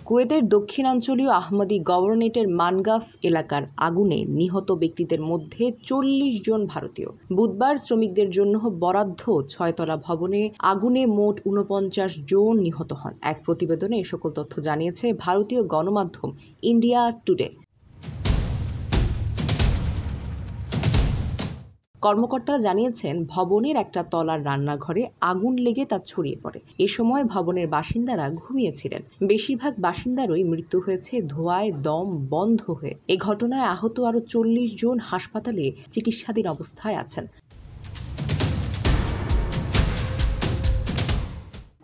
কুয়েতের দক্ষিণাঞ্চলীয় আহমদী গভর্নরেটের মানগাফ এলাকার আগুনে নিহত ব্যক্তিদের মধ্যে ৪০ জন ভারতীয়। বুধবার শ্রমিকদের জন্য বরাদ্দ ৬তলা ভবনে আগুনে মোট ৪৯ জন নিহত হন। এক প্রতিবেদনে এ সকল তথ্য জানিয়েছে ভারতীয় গণমাধ্যম ইন্ডিয়া টুডে। কর্মকর্তারা জানিয়েছেন, ভবনের একটা তলার রান্নাঘরে আগুন লেগে তা ছড়িয়ে পড়ে। এ সময় ভবনের বাসিন্দারা ঘুমিয়েছিলেন। বেশিরভাগ বাসিন্দারই মৃত্যু হয়েছে ধোঁয়ায় দম বন্ধ হয়ে। এ ঘটনায় আহত আরও ৪০ জন হাসপাতালে চিকিৎসাধীন অবস্থায় আছেন।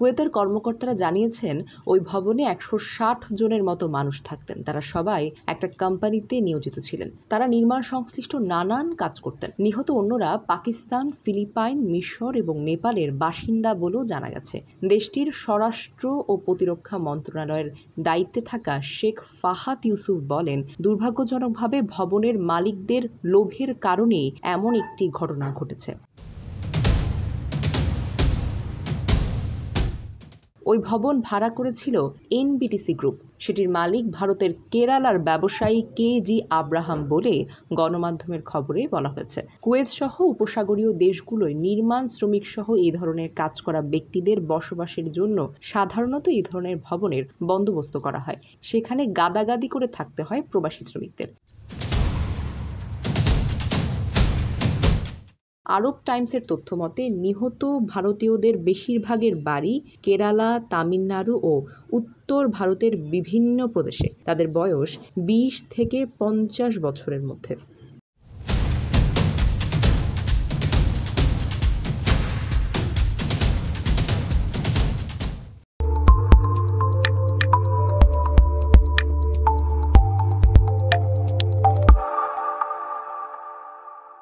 কুয়েতের কর্মকর্তারা জানিয়েছেন, ওই ভবনে ১৬০ জনের মতো মানুষ থাকতেন। তারা সবাই একটা কোম্পানিতে নিয়োজিত ছিলেন। তারা নির্মাণ সংশ্লিষ্ট নানান কাজ করতেন। নিহত অন্যরা পাকিস্তান, ফিলিপাইন, মিশর এবং নেপালের বাসিন্দা বলেও জানা গেছে। দেশটির স্বরাষ্ট্র ও প্রতিরক্ষা মন্ত্রণালয়ের দায়িত্বে থাকা শেখ ফাহাদ ইউসুফ বলেন, দুর্ভাগ্যজনকভাবে ভবনের মালিকদের লোভের কারণেই এমন একটি ঘটনা ঘটেছে। ওই ভবন ভাড়া করেছিল এনবিটিসি গ্রুপ। সেটির মালিক ভারতের কেরালার ব্যবসায়ী কে.জি. আব্রাহাম বলে গণমাধ্যমের খবরে বলা হয়েছে। কুয়েত সহ উপসাগরীয় দেশগুলোয় নির্মাণ শ্রমিক সহ এই ধরনের কাজ করা ব্যক্তিদের বসবাসের জন্য সাধারণত এই ধরনের ভবনের বন্দোবস্ত করা হয়। সেখানে গাদাগাদি করে থাকতে হয় প্রবাসী শ্রমিকদের। আরব টাইমসের তথ্যমতে, নিহত ভারতীয়দের বেশিরভাগের বাড়ি কেরালা, তামিলনাড়ু ও উত্তর ভারতের বিভিন্ন প্রদেশে। তাদের বয়স ২০ থেকে ৫০ বছরের মধ্যে।